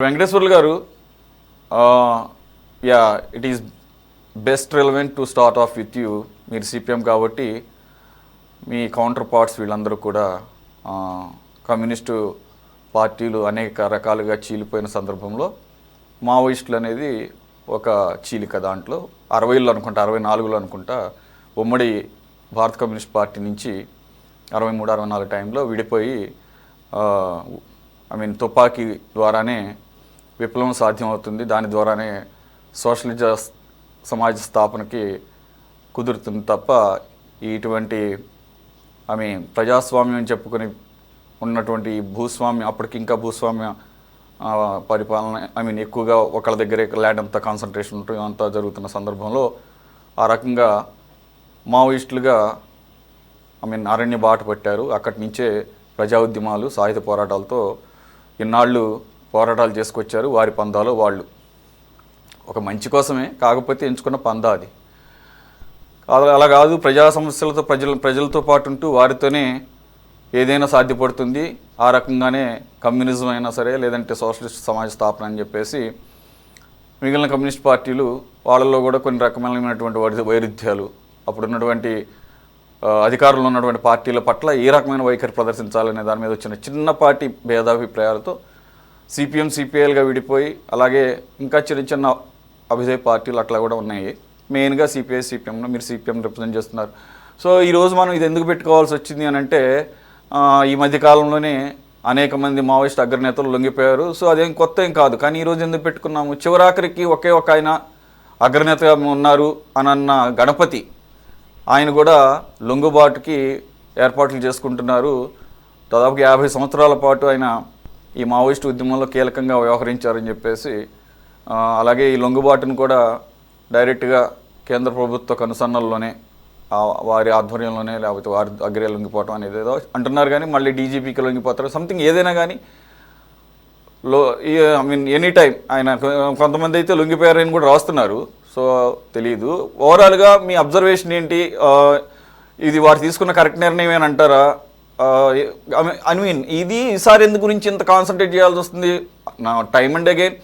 వెంకటేశ్వర్లు గారు, yeah it is best relevant to start of with you. మీరు CPM కాబట్టి మీ counter parts వీళ్ళందరూ కూడా కమ్యూనిస్టు పార్టీలు అనేక రకాలుగా చీలిపోయిన సందర్భంలో మావోయిస్టులు అనేది ఒక చీలిక. దాంట్లో 60లో అనుకుంటా, 64లో అనుకుంటా ఉమ్మడి భారత కమ్యూనిస్ట్ పార్టీ నుంచి 63-64 టైంలో విడిపోయి తుపాకీ ద్వారానే విప్లవం సాధ్యమవుతుంది, దాని ద్వారానే సోషలిజ సమాజ స్థాపనకి కుదురుతుంది తప్ప ఇటువంటి ప్రజాస్వామ్యం చెప్పుకొని ఉన్నటువంటి భూస్వామ్యం, అప్పటికి ఇంకా భూస్వామ్య పరిపాలన ఎక్కువగా ఒకళ్ళ దగ్గరే ల్యాండ్ అంతా కాన్సన్ట్రేషన్ ఉంటుంది, అంతా జరుగుతున్న సందర్భంలో ఆ రకంగా మావోయిస్టులుగా అరణ్య బాట పట్టారు. అక్కడి నుంచే ప్రజా ఉద్యమాలు, సాయుధ పోరాటాలతో ఇన్నాళ్ళు పోరాటాలు చేసుకొచ్చారు. వారి పందాలో వాళ్ళు ఒక మంచి కోసమే, కాకపోతే ఎంచుకున్న పందా అది అలా కాదు. ప్రజా సమస్యలతో ప్రజలతో పాటు ఉంటూ వారితోనే ఏదైనా సాధ్యపడుతుంది. ఆ రకంగానే కమ్యూనిజం అయినా సరే, లేదంటే సోషలిస్ట్ సమాజ స్థాపన అని చెప్పేసి మిగిలిన కమ్యూనిస్ట్ పార్టీలు వాళ్ళల్లో కూడా కొన్ని రకమైనటువంటి వైరుధ్యాలు, అప్పుడున్నటువంటి అధికారంలో ఉన్నటువంటి పార్టీల పట్ల ఏ రకమైన వైఖరి ప్రదర్శించాలనే దాని మీద వచ్చిన చిన్నపాటి భేదాభిప్రాయాలతో సిపిఎం సిపిఐలుగా విడిపోయి, అలాగే ఇంకా చిన్న చిన్న అభిజయ పార్టీలు అట్లా కూడా ఉన్నాయి. మెయిన్గా సిపిఐ సిపిఎంలో మీరు సిపిఎం రిప్రజెంట్ చేస్తున్నారు. సో ఈరోజు మనం ఇది ఎందుకు పెట్టుకోవాల్సి వచ్చింది అని అంటే, ఈ మధ్యకాలంలోనే అనేక మంది మావోయిస్ట్ అగ్రనేతలు లొంగిపోయారు. సో అదేం కొత్త ఏం కాదు. కానీ ఈరోజు ఎందుకు పెట్టుకున్నాము, చివరాఖరికి ఒకే ఒక ఆయన అగ్రనేతగా ఉన్నారు అనన్న గణపతి, ఆయన కూడా లొంగుబాటుకి ఏర్పాట్లు చేసుకుంటున్నారు. దాదాపు 50 సంవత్సరాల పాటు ఆయన ఈ మావోయిస్ట్ ఉద్యమంలో కీలకంగా వ్యవహరించారని చెప్పేసి, అలాగే ఈ లొంగుబాటును కూడా డైరెక్ట్గా కేంద్ర ప్రభుత్వ కనుసన్నల్లోనే వారి ఆధ్వర్యంలోనే, లేకపోతే వారి దగ్గరే లొంగిపోవటం అనేది ఏదో అంటున్నారు. కానీ మళ్ళీ డీజీపీకి లొంగిపోతారు, సంథింగ్ ఏదైనా కానీ ఎనీ టైం ఆయన కొంతమంది అయితే లొంగిపోయారని కూడా రాస్తున్నారు. సో తెలియదు. ఓవరాల్గా మీ అబ్జర్వేషన్ ఏంటి? ఇది వారు తీసుకున్న కరెక్ట్ నిర్ణయం అని అంటారా? ఇది ఈసారి ఎందు గురించి ఇంత కాన్సన్ట్రేట్ చేయాల్సి వస్తుంది? నా టైమ్ అండ్ అగైన్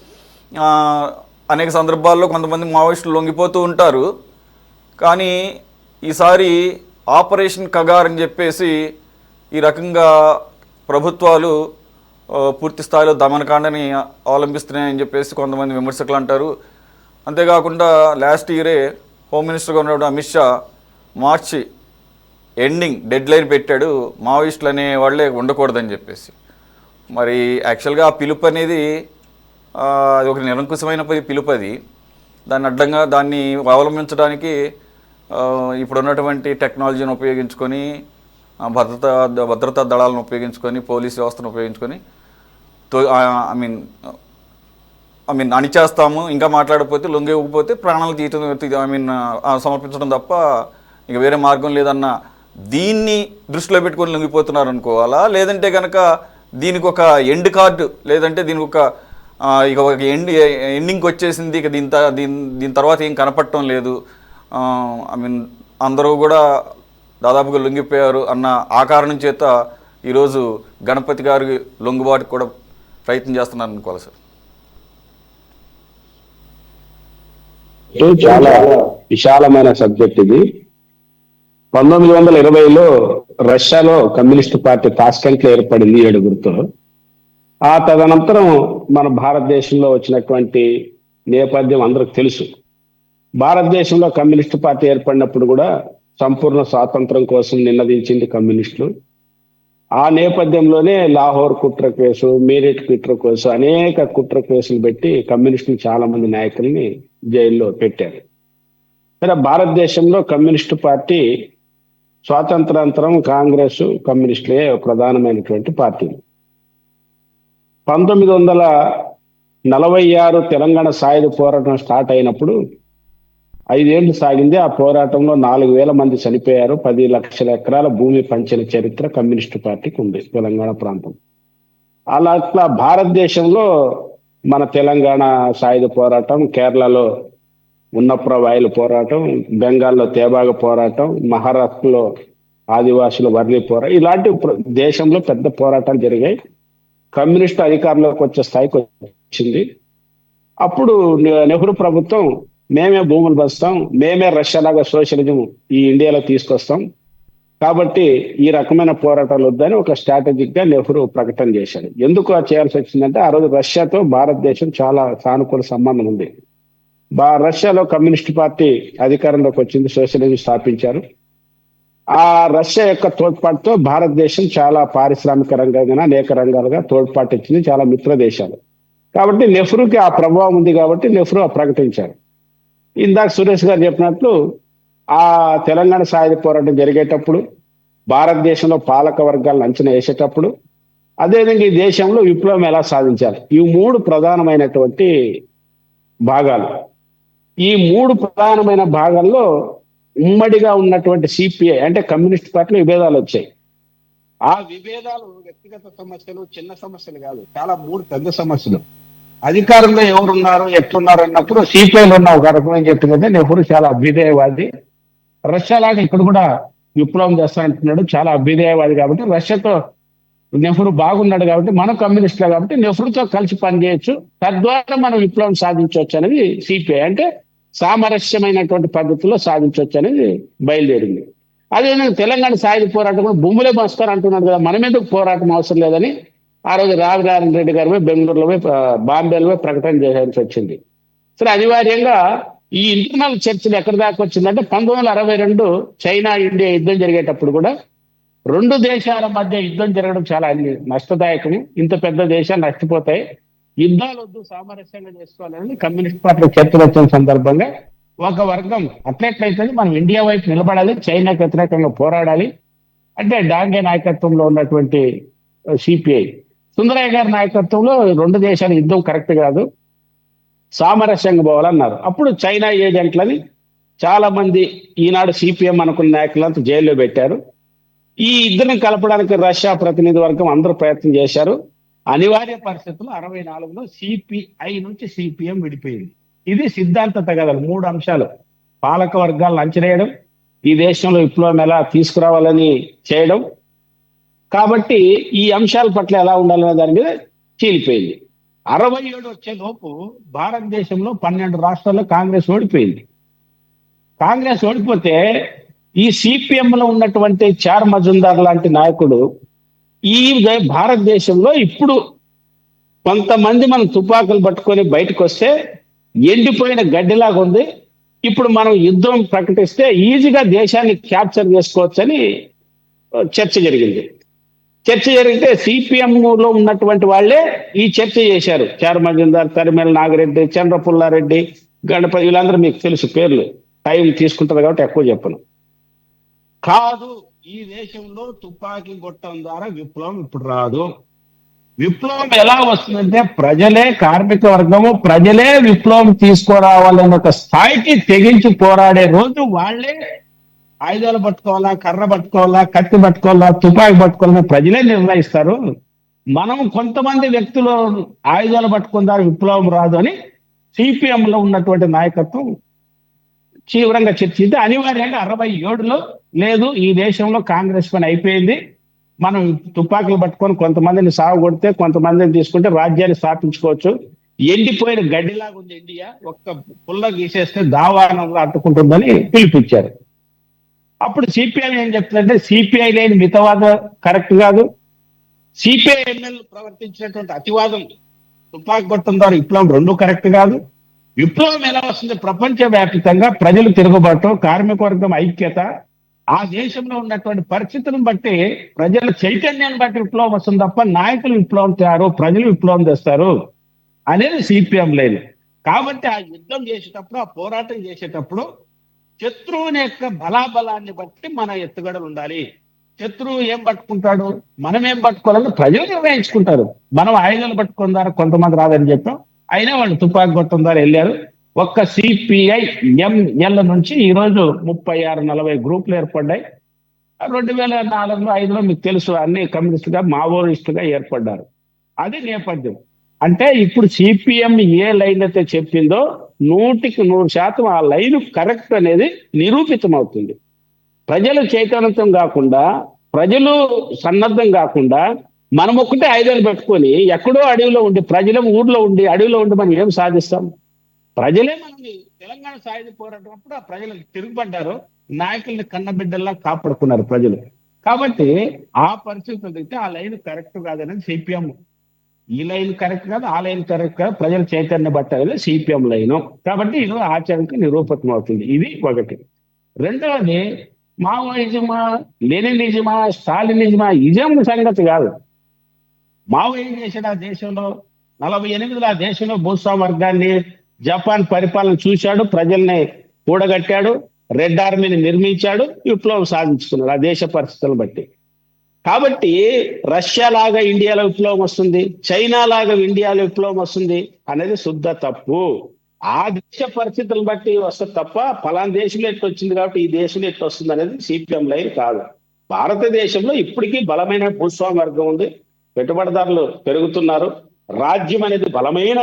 అనేక సందర్భాల్లో కొంతమంది మావోయిస్టులు లొంగిపోతూ ఉంటారు. కానీ ఈసారి ఆపరేషన్ కగార్ అని చెప్పేసి ఈ రకంగా ప్రభుత్వాలు పూర్తి స్థాయిలో దమనకాండని అవలంబిస్తున్నాయని చెప్పేసి కొంతమంది విమర్శకులు అంటారు. అంతేకాకుండా లాస్ట్ ఇయరే హోమ్ మినిస్టర్గా ఉన్నప్పుడు అమిత్ షా మార్చి ఎండింగ్ డెడ్ లైన్ పెట్టాడు, మావోయిస్టులు అనే వాళ్ళే ఉండకూడదని చెప్పేసి. మరి యాక్చువల్గా ఆ పిలుపు అనేది అది ఒక నిరంకుశమైన పిలుపు. అది దాన్ని అడ్డంగా దాన్ని అవలంబించడానికి ఇప్పుడున్నటువంటి టెక్నాలజీని ఉపయోగించుకొని, భద్రతా దళాలను ఉపయోగించుకొని, పోలీస్ వ్యవస్థను ఉపయోగించుకొని అణిచేస్తాము, ఇంకా మాట్లాడకపోతే లొంగివ్వకపోతే ప్రాణాలు సమర్పించడం తప్ప ఇక వేరే మార్గం లేదన్న దీన్ని దృష్టిలో పెట్టుకొని లొంగిపోతున్నారు అనుకోవాలా? లేదంటే కనుక దీనికి ఒక ఎండ్ కార్డు, లేదంటే దీనికి ఒక ఎండింగ్కి వచ్చేసింది, ఇక దీని తర్వాత ఏం కనపడటం లేదు, అందరూ కూడా దాదాపుగా లొంగిపోయారు అన్న ఆ కారణం చేత ఈరోజు గణపతి గారి లొంగుబాటుకు కూడా ప్రయత్నం చేస్తున్నారు అనుకోవాలి సార్? చాలా విశాలమైన సబ్జెక్ట్ ఇది. 1920లో రష్యాలో కమ్యూనిస్ట్ పార్టీ తాష్కెంట్లో ఏర్పడింది 7గురితో. ఆ తదనంతరం మన భారతదేశంలో వచ్చినటువంటి నేపథ్యం అందరికి తెలుసు. భారతదేశంలో కమ్యూనిస్ట్ పార్టీ ఏర్పడినప్పుడు కూడా సంపూర్ణ స్వాతంత్రం కోసం నినదించింది కమ్యూనిస్టులు. ఆ నేపథ్యంలోనే లాహోర్ కుట్ర కేసు, మీరట్ కుట్ర కేసు, అనేక కుట్ర కేసులు పెట్టి కమ్యూనిస్టులు చాలా మంది నాయకుల్ని జైల్లో పెట్టారు. మరి భారతదేశంలో కమ్యూనిస్టు పార్టీ స్వాతంత్రానంతరం కాంగ్రెస్, కమ్యూనిస్టులే ప్రధానమైనటువంటి పార్టీలు. 1946 తెలంగాణ సాయుధ పోరాటం స్టార్ట్ అయినప్పుడు 5 ఏళ్లు సాగింది. ఆ పోరాటంలో 4,000 మంది చనిపోయారు. 10 లక్షల ఎకరాల భూమి పంచిన చరిత్ర కమ్యూనిస్టు పార్టీకి ఉంది తెలంగాణ ప్రాంతం. అట్లా భారతదేశంలో మన తెలంగాణ సాయుధ పోరాటం, కేరళలో ఉన్నప్రవాయుల పోరాటం, బెంగాల్లో తేబాగ పోరాటం, మహారాష్ట్రలో ఆదివాసుల వర్ణి పోరాటం, ఇలాంటి దేశంలో పెద్ద పోరాటాలు జరిగాయి. కమ్యూనిస్ట్ అధికారంలోకి వచ్చే స్థాయికి వచ్చింది. అప్పుడు నెహ్రూ ప్రభుత్వం మేమే భూములు పంచుతాం, మేమే రష్యాలాగా సోషలిజం ఈ ఇండియాలో తీసుకొస్తాం, కాబట్టి ఈ రకమైన పోరాటాలు వద్దని ఒక స్ట్రాటజిక్ గా నెహ్రూ ప్రకటన చేశాడు. ఎందుకు అది చేయాల్సి వచ్చిందంటే ఆ రోజు రష్యాతో భారతదేశం చాలా సానుకూల సంబంధం ఉంది. రష్యాలో కమ్యూనిస్ట్ పార్టీ అధికారంలోకి వచ్చింది, సోషలిజం స్థాపించారు. ఆ రష్యా యొక్క తోడ్పాటుతో భారతదేశం చాలా పారిశ్రామిక రంగంగా అనేక రంగాలుగా తోడ్పాటు ఇచ్చింది, చాలా మిత్ర దేశాలు. కాబట్టి నెహ్రూకి ఆ ప్రభావం ఉంది కాబట్టి నెహ్రూ ప్రకటించారు. ఇందాక సురేష్ గారు చెప్పినట్లు ఆ తెలంగాణ సాయుధ పోరాటం జరిగేటప్పుడు, భారతదేశంలో పాలక వర్గాలను అంచనా వేసేటప్పుడు, అదేవిధంగా ఈ దేశంలో విప్లవం ఎలా సాధించాలి, ఈ మూడు ప్రధానమైనటువంటి భాగాలు. ఈ మూడు ప్రధానమైన భాగాల్లో ఉమ్మడిగా ఉన్నటువంటి సిపిఐ అంటే కమ్యూనిస్ట్ పార్టీలో విభేదాలు వచ్చాయి. ఆ విభేదాలు వ్యక్తిగత సమస్యలు, చిన్న సమస్యలు కాదు, చాలా మూడు పెద్ద సమస్యలు. అధికారంలో ఎవరున్నారు ఎట్లున్నారు అన్నప్పుడు సిపిఐలో ఉన్న ఒక రకమైన చెప్తుందంటే నెహ్రూ చాలా అభ్యుదయవాది, రష్యా లాగా ఇక్కడ కూడా విప్లవం చేస్తానంటున్నాడు, చాలా అభ్యుదయవాది. కాబట్టి రష్యాతో నెహ్రూ బాగున్నాడు కాబట్టి మనం కమ్యూనిస్టులు కాబట్టి నెహ్రూతో కలిసి పనిచేయొచ్చు, తద్వారా మనం విప్లవం సాధించవచ్చు అనేది సిపిఐ అంటే సామరస్యమైనటువంటి పద్ధతిలో సాధించవచ్చు అనేది బయలుదేరింది. అదేవిధంగా తెలంగాణ సాయుధ పోరాటం కూడా భూములే పంచుతారు అంటున్నాడు కదా, మన మీద పోరాటం అవసరం లేదని ఆ రోజు రావినారాయణ రెడ్డి గారు బెంగళూరులో బాంబేలో ప్రకటన చేయాల్సి వచ్చింది. సరే, అనివార్యంగా ఈ ఇంటర్నల్ చర్చలు ఎక్కడి దాకా వచ్చిందంటే 1962 చైనా ఇండియా యుద్ధం జరిగేటప్పుడు కూడా రెండు దేశాల మధ్య యుద్ధం జరగడం చాలా నష్టదాయకం, ఇంత పెద్ద దేశాలు నష్టపోతాయి, యుద్ధాలు వద్దు, సామరస్యంగా చేసుకోవాలని కమ్యూనిస్ట్ పార్టీ చర్చలు వచ్చిన సందర్భంగా ఒక వర్గం అట్లెట్లయితే మనం ఇండియా వైపు నిలబడాలి, చైనాకి వ్యతిరేకంగా పోరాడాలి అంటే డాంగే నాయకత్వంలో ఉన్నటువంటి సిపిఐ, సుందరయ్య గారి నాయకత్వంలో రెండు దేశాల యుద్ధం కరెక్ట్ కాదు, సామరస్యంగా పోవాలన్నారు. అప్పుడు చైనా ఏజెంట్లని చాలా మంది ఈనాడు సిపిఎం అనుకున్న నాయకులంతా జైల్లో పెట్టారు. ఈ ఇద్దరిని కలపడానికి రష్యా ప్రతినిధి వర్గం అందరూ ప్రయత్నం చేశారు. అనివార్య పరిస్థితుల్లో 64లో సిపిఐ నుంచి సిపిఎం విడిపోయింది. ఇది సిద్ధాంత తగదలు, మూడు అంశాలు: పాలక వర్గాలను అంచనేయడం, ఈ దేశంలో విప్లవం ఎలా తీసుకురావాలని చేయడం. కాబట్టి ఈ అంశాల పట్ల ఎలా ఉండాలనే దాని మీద చీలిపోయింది. 67 వచ్చే లోపు భారతదేశంలో 12 రాష్ట్రాల్లో కాంగ్రెస్ ఓడిపోయింది. కాంగ్రెస్ ఓడిపోతే ఈ సిపిఎం లో ఉన్నటువంటి చార్ మజుందార్ లాంటి నాయకుడు ఈ భారతదేశంలో ఇప్పుడు కొంతమంది మనం తుపాకులు పట్టుకొని బయటకు వస్తే ఎండిపోయిన గడ్డిలాగా ఉంది, ఇప్పుడు మనం యుద్ధం ప్రకటిస్తే ఈజీగా దేశాన్ని క్యాప్చర్ చేసుకోవచ్చని చర్చ జరిగింది. చర్చ జరిగితే సిపిఎం లో ఉన్నటువంటి వాళ్ళే ఈ చర్చ చేశారు. చార్ మజుందార్, తరిమేల నాగిరెడ్డి, చంద్రపుల్లారెడ్డి, గణపతి, వీళ్ళందరూ మీకు తెలుసు పేర్లు, టైం తీసుకుంటారు కాబట్టి ఎక్కువ చెప్పను. కాదు, ఈ దేశంలో తుపాకీ గొట్టం ద్వారా విప్లవం ఇప్పుడు రాదు. విప్లవం ఎలా వస్తుందంటే ప్రజలే, కార్మిక వర్గము ప్రజలే విప్లవం తీసుకురావాలనే ఒక స్థాయికి తెగించి పోరాడే రోజు వాళ్ళే ఆయుధాలు పట్టుకోవాలా, కర్ర పట్టుకోవాలా, కత్తి పట్టుకోవాలా, తుపాకీ పట్టుకోవాలని ప్రజలే నిర్ణయిస్తారు. మనం కొంతమంది వ్యక్తులు ఆయుధాలు పట్టుకున్న విప్లవం రాదు అని సిపిఎం లో ఉన్నటువంటి నాయకత్వం తీవ్రంగా చర్చించి అనివార్యంగా 67లో లేదు, ఈ దేశంలో కాంగ్రెస్ పని అయిపోయింది, మనం తుపాకులు పట్టుకొని కొంతమందిని సాగు కొడితే కొంతమందిని తీసుకుంటే రాజ్యాన్ని స్థాపించుకోవచ్చు, ఎండిపోయిన గడ్డిలాగా ఉంది ఇండియా, ఒక్క పుల్ల గీసేస్తే దావానంగా అట్టుకుంటుందని పిలిపించారు. అప్పుడు సిపిఐ ఏం చెప్తుందంటే సిపిఐ లేని మితవాదం కరెక్ట్ కాదు, సిపిఐ ఎమ్మెల్యేలు ప్రవర్తించినటువంటి అతివాదం, తుపాకి పట్టడం ద్వారా విప్లవం రెండు కరెక్ట్ కాదు. విప్లవం ఎలా వస్తుంది? ప్రపంచవ్యాప్తంగా ప్రజలు తిరుగుబాటు, కార్మిక వర్గం ఐక్యత, ఆ దేశంలో ఉన్నటువంటి పరిస్థితులను బట్టి ప్రజల చైతన్యాన్ని బట్టి విప్లవం వస్తుంది తప్ప నాయకులు విప్లవం తేరు, ప్రజలు విప్లవం తెస్తారు అనేది సిపిఎం లేదు. కాబట్టి ఆ యుద్ధం చేసేటప్పుడు, ఆ పోరాటం చేసేటప్పుడు శత్రువుని యొక్క బలాబలాన్ని బట్టి మన ఎత్తుగడలు ఉండాలి. శత్రువు ఏం పట్టుకుంటాడు, మనం ఏం పట్టుకోవాలని ప్రజలు నిర్ణయించుకుంటారు. మనం ఆయుధాలు పట్టుకున్నారు, కొంతమంది రాదని చెప్పాం, అయినా వాళ్ళు తుపాకి గొట్టం ద్వారా వెళ్ళారు. ఒక్క సిపిఐ ఎంఎల్ నుంచి ఈరోజు 36-40 గ్రూపులు ఏర్పడ్డాయి. 2004-5లో మీకు తెలుసు అన్ని కమ్యూనిస్టుగా, మావోయిస్టుగా ఏర్పడ్డారు. అది నేపథ్యం. అంటే ఇప్పుడు సిపిఎం ఏ లైన్ అయితే చెప్పిందో 100% ఆ లైన్ కరెక్ట్ అనేది నిరూపితం అవుతుంది. ప్రజలు చైతన్యతం కాకుండా, ప్రజలు సన్నద్ధం కాకుండా మనం ఒక్కటే 5 ఏళ్ళు పెట్టుకొని ఎక్కడో అడవిలో ఉండి ప్రజలం ఊర్లో ఉండి అడవిలో ఉండి మనం ఏం సాధిస్తాం? ప్రజలే మనల్ని తెలంగాణ సాయుధ పోరాటం అప్పుడు ఆ ప్రజలు తిరుగుబడ్డారు, నాయకుల్ని కన్నబిడ్డల్లా కాపాడుకున్నారు ప్రజలు. కాబట్టి ఆ పరిస్థితులు అయితే ఆ లైన్ కరెక్ట్ కాదనేది సిపిఎం. ఈ లైన్ కరెక్ట్ కాదు, ఆ లైన్ కరెక్ట్ కాదు, ప్రజల చైతన్య పట్టాలి సిపిఎం లైన్. కాబట్టి ఇది ఆచరణకు నిరూపణం అవుతుంది. ఇది ఒకటి. రెండవది, మావోయిజమా, లెనినిజమా, స్టాలినిజమా, ఇజం సంగతి కాదు. మావో ఏం చేశాడు ఆ దేశంలో? 48లో ఆ దేశంలో భూస్వామ వర్గాన్ని, జపాన్ పరిపాలన చూశాడు, ప్రజల్ని కూడగట్టాడు, రెడ్ ఆర్మీని నిర్మించాడు, విప్లవం సాధించుకున్నాడు ఆ దేశ పరిస్థితులను బట్టి. కాబట్టి రష్యా లాగా ఇండియాలో విప్లవం వస్తుంది, చైనా లాగా ఇండియాలో విప్లవం వస్తుంది అనేది శుద్ధ తప్పు. ఆ దేశ పరిస్థితులను బట్టి వస్తుంది తప్ప ఫలానా దేశంలో ఎట్లా వచ్చింది కాబట్టి ఈ దేశంలో ఎట్లా వస్తుంది అనేది సిపిఎం లైన్ కాదు. భారతదేశంలో ఇప్పటికీ బలమైన భూస్వామి వర్గం ఉంది, పెట్టుబడిదారులు పెరుగుతున్నారు, రాజ్యం అనేది బలమైన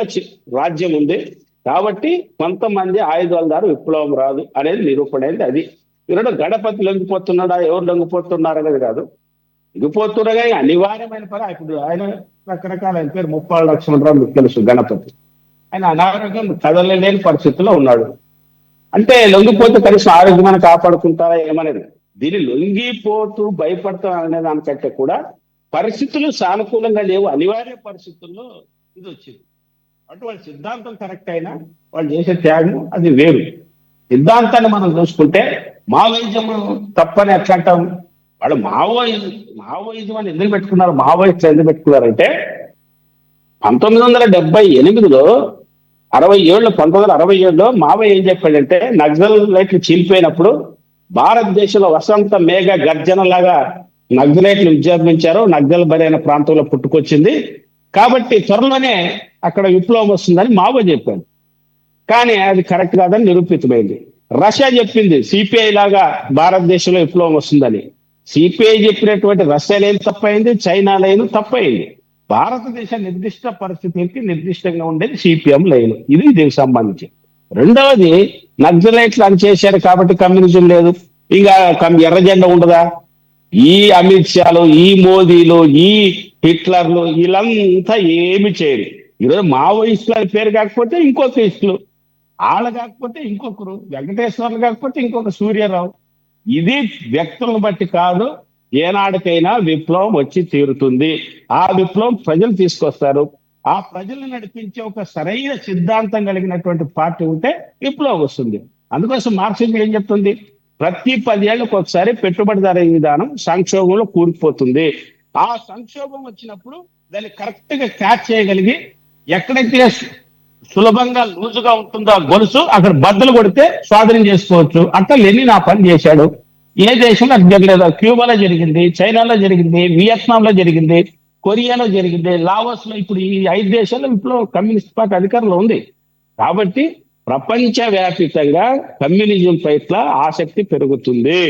రాజ్యం ఉంది. కాబట్టి కొంతమంది ఆయుధాల ద్వారా విప్లవం రాదు అనేది నిరూపణ అయింది. అది ఈరోజు గణపతి లొంగిపోతున్నాడా, ఎవరు లొంగిపోతున్నారు అనేది కాదు, లొంగిపోతున్నాగా అనివార్యమైన పని. ఇప్పుడు ఆయన రకరకాల, ఆయన పేరు ముప్పాళ్ళ లక్ష్మణరావు, మీకు తెలుసు, గణపతి. ఆయన అనారోగ్యం కదలలేని పరిస్థితిలో ఉన్నాడు. అంటే లొంగిపోతే కనీసం ఆరోగ్యమైన కాపాడుకుంటారా ఏమనేది. దీన్ని లొంగిపోతూ భయపడతాం అనే దానికంటే కూడా పరిస్థితులు సానుకూలంగా లేవు, అనివార్య పరిస్థితుల్లో ఇది వచ్చింది. అంటే వాళ్ళ సిద్ధాంతం కరెక్ట్ అయినా వాళ్ళు చేసే త్యాగం అది వేరు. సిద్ధాంతాన్ని మనం చూసుకుంటే మావోయిజం తప్పని ఎట్లా అంటాం? వాళ్ళు మావోయిజం అని ఎందుకు పెట్టుకున్నారు, మావోయిస్టులు ఎందుకు పెట్టుకున్నారంటే 1978లో 1967లో మావో ఏం చెప్పాడంటే, నక్సల్ లైట్లు చీలిపోయినప్పుడు భారతదేశంలో వసంత మేఘ గర్జన లాగా నక్సలైట్లు విజృంభించారు, నక్సల్ బరైన ప్రాంతంలో పుట్టుకొచ్చింది, కాబట్టి త్వరలోనే అక్కడ విప్లవం వస్తుందని మావో చెప్పాడు. కానీ అది కరెక్ట్ కాదని నిరూపితమైంది. రష్యా చెప్పింది సిపిఐ లాగా భారతదేశంలో విప్లవం వస్తుందని. సిపిఐ చెప్పినటువంటి రష్యా లైన్ తప్పైంది, చైనా లైన్ తప్పైంది. భారతదేశ నిర్దిష్ట పరిస్థితులకి నిర్దిష్టంగా ఉండేది సిపిఎం లైన్. ఇది దీనికి సంబంధించి. రెండవది, నక్సలైట్లు అని చేశారు కాబట్టి కమ్యూనిజం లేదు, ఇంకా ఎర్ర జెండా ఉండదా? ఈ అమిత్ షాలు, ఈ మోదీలు, ఈ హిట్లర్లు వీళ్ళంతా ఏమి చేయరు. ఈరోజు మావోయిస్టులు అని పేరు కాకపోతే ఇంకొక ఇస్టులు, ఆళ్ళ కాకపోతే ఇంకొకరు, వెంకటేశ్వర్లు కాకపోతే ఇంకొక సూర్యరావు. ఇది వ్యక్తులను బట్టి కాదు, ఏనాటికైనా విప్లవం వచ్చి తీరుతుంది. ఆ విప్లవం ప్రజలు తీసుకొస్తారు. ఆ ప్రజలను నడిపించే ఒక సరైన సిద్ధాంతం కలిగినటువంటి పార్టీ ఉంటే విప్లవం వస్తుంది. అందుకోసం మార్క్సిజం ఏం చెప్తుంది? ప్రతి 10 ఏళ్ళకు ఒకసారి పెట్టుబడిదారీ విధానం సంక్షోభంలో కూలిపోతుంది. ఆ సంక్షోభం వచ్చినప్పుడు దాన్ని కరెక్ట్ గా క్యాచ్ చేయగలిగి ఎక్కడైతే సులభంగా లూజుగా ఉంటుందో ఆ గొలుసు అక్కడ బద్దలు కొడితే స్వాధీనం చేసుకోవచ్చు. అట్లా లెనిన్ ఆ పని చేశాడు. ఏ దేశంలో అది జరగలేదు. క్యూబాలో జరిగింది, చైనాలో జరిగింది, వియత్నాంలో జరిగింది, కొరియాలో జరిగింది, లావోస్ లో. ఇప్పుడు ఈ 5 దేశాల్లో విప్లవం కమ్యూనిస్ట్ పార్టీ అధికారంలో ఉంది. కాబట్టి ప్రపంచ వ్యాపితంగా కమ్యూనిజం పట్ల ఆసక్తి పెరుగుతుంది.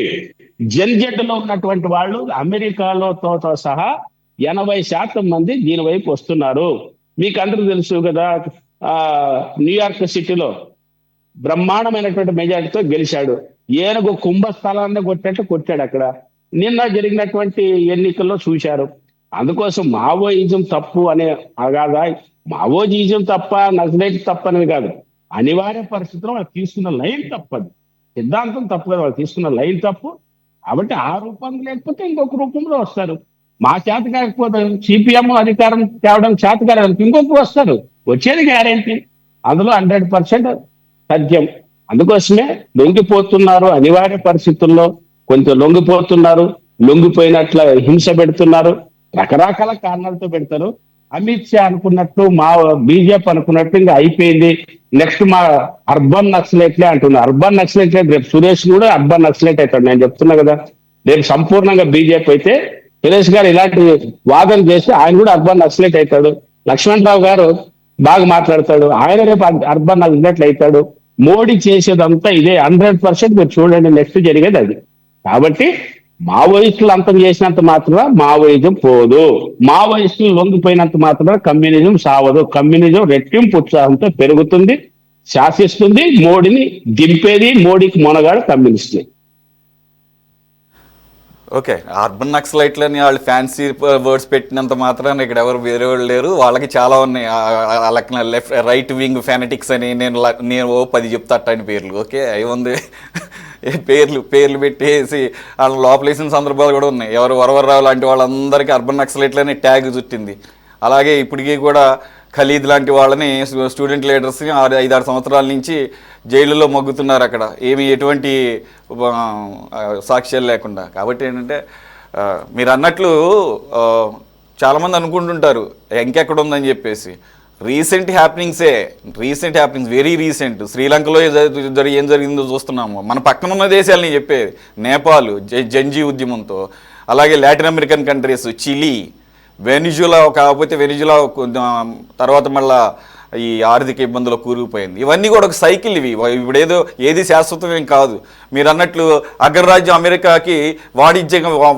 జెన్జెడ్ లో ఉన్నటువంటి వాళ్ళు అమెరికాలో తో సహా 80% మంది దీని వైపు వస్తున్నారు. మీకు అందరూ తెలుసు కదా, న్యూయార్క్ సిటీలో బ్రహ్మాండమైనటువంటి మెజారిటీతో గెలిచాడు. ఏనుగు కుంభస్థలాన్ని కొట్టాడు అక్కడ. నిన్న జరిగినటువంటి ఎన్నికల్లో చూశారు. అందుకోసం మావోయిజం తప్పు అనే కాదా, మావోయిజం తప్ప, నక్సలైట్ తప్ప అనేది కాదు, అనివార్య పరిస్థితుల్లో వాళ్ళు తీసుకున్న లైన్ తప్పదు. సిద్ధాంతం తప్పు కదా, వాళ్ళు తీసుకున్న లైన్ తప్పు. కాబట్టి ఆ రూపంలో లేకపోతే ఇంకొక రూపంలో వస్తారు. మా చేత కాకపోతే సిపిఎం అధికారం తేవడం చేత కాదు, ఇంకొకరు వస్తారు, వచ్చేది గ్యారెంటీ. అందులో 100% సత్యం. అందుకోసమే లొంగిపోతున్నారు, అనివార్య పరిస్థితుల్లో కొంచెం లొంగిపోతున్నారు, లొంగిపోయినట్ల హింస పెడుతున్నారు, రకరకాల కారణాలతో పెడతారు. అమిత్ షా అనుకున్నట్టు, మా బీజేపీ అనుకున్నట్టు ఇంకా అయిపోయింది, నెక్స్ట్ మా అర్బన్ నక్సలైట్లే అంటున్నారు. అర్బన్ నక్సలైట్లే, రేపు సురేష్ కూడా అర్బన్ నక్సలైట్ అవుతాడు. నేను చెప్తున్నా కదా, రేపు సంపూర్ణంగా బీజేపీ అయితే సురేష్ గారు ఇలాంటి వాదన చేస్తే ఆయన కూడా అర్బన్ నక్సలైట్ అవుతాడు. లక్ష్మణరావు గారు బాగా మాట్లాడతాడు, ఆయన రేపు అర్బన్ నక్సలైట్ అవుతాడు. మోడీ చేసేదంతా ఇదే. 100% మీరు చూడండి, నెక్స్ట్ జరిగేది అది. కాబట్టి మావోయిస్టులు అంతం చేసినంత మాత్రమే మావోయిజం పోదు, మావోయిస్టులు లొంగిపోయినంత మాత్రమే కమ్యూనిజం సావదు. కమ్యూనిజం రెట్టింపు ఉత్సాహంతో పెరుగుతుంది, శాసిస్తుంది, మోడీని దింపేది, మోడీకి మొనగాడు కమ్యూనిస్టులే. ఓకే, అర్బన్ నక్సలైట్లని వాళ్ళు ఫ్యాన్సీ వర్డ్స్ పెట్టినంత మాత్రాన ఇక్కడ ఎవరు వేరే వాళ్ళు లేరు. వాళ్ళకి చాలా ఉన్నాయి. లెఫ్ట్ రైట్ వింగ్ ఫెనటిక్స్ అని నేను 10 చెప్తా అట్టని పేర్లు. ఓకే, అవి ఉంది. పేర్లు పెట్టేసి వాళ్ళ లోపలేసిన సందర్భాలు కూడా ఉన్నాయి. ఎవరు వరవరరావు లాంటి వాళ్ళందరికీ అర్బన్ నక్సలైట్లని ట్యాగ్ చుట్టింది. అలాగే ఇప్పటికీ కూడా ఖలీద్ లాంటి వాళ్ళని స్టూడెంట్ లీడర్స్ని 5-6 సంవత్సరాల నుంచి జైలులో మగ్గుతున్నారు అక్కడ, ఎటువంటి సాక్ష్యాలు లేకుండా. కాబట్టి ఏంటంటే మీరు అన్నట్లు చాలామంది అనుకుంటుంటారు ఇంకెక్కడ ఉందని చెప్పేసి. Recent happenings, very recent. శ్రీలంకలో ఏం జరిగిందో చూస్తున్నాము. మన పక్కన ఉన్న దేశాలని చెప్పేది, నేపాల్ జంజీ ఉద్యమంతో, అలాగే Latin American countries, Chile, Venezuela. కాకపోతే వెనిజులా తర్వాత మళ్ళా ఈ ఆర్థిక ఇబ్బందులు కూరుకుపోయింది. ఇవన్నీ కూడా ఒక సైకిల్. ఇప్పుడేదో ఏది శాశ్వతం ఏం కాదు. మీరు అన్నట్లు అగ్రరాజ్యం అమెరికాకి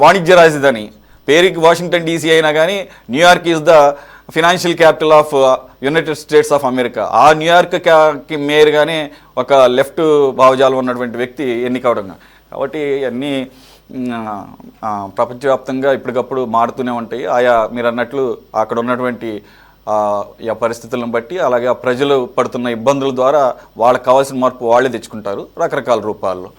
వాణిజ్య రాజధాని, పేరుకి వాషింగ్టన్ డీసీ అయినా కానీ New York is the financial capital of United states of America. ఆ న్యూయార్క్కి మేయర్గానే ఒక లెఫ్ట్ భావజాలం ఉన్నటువంటి వ్యక్తి ఎన్నికవడం. కాబట్టి అన్నీ ప్రపంచవ్యాప్తంగా ఇప్పటికప్పుడు మారుతూనే ఉంటాయి. ఆయా మీరు అన్నట్లు అక్కడ ఉన్నటువంటి పరిస్థితులను బట్టి, అలాగే ఆ ప్రజలు పడుతున్న ఇబ్బందుల ద్వారా వాళ్ళకి కావాల్సిన మార్పు వాళ్ళే తెచ్చుకుంటారు రకరకాల రూపాల్లో.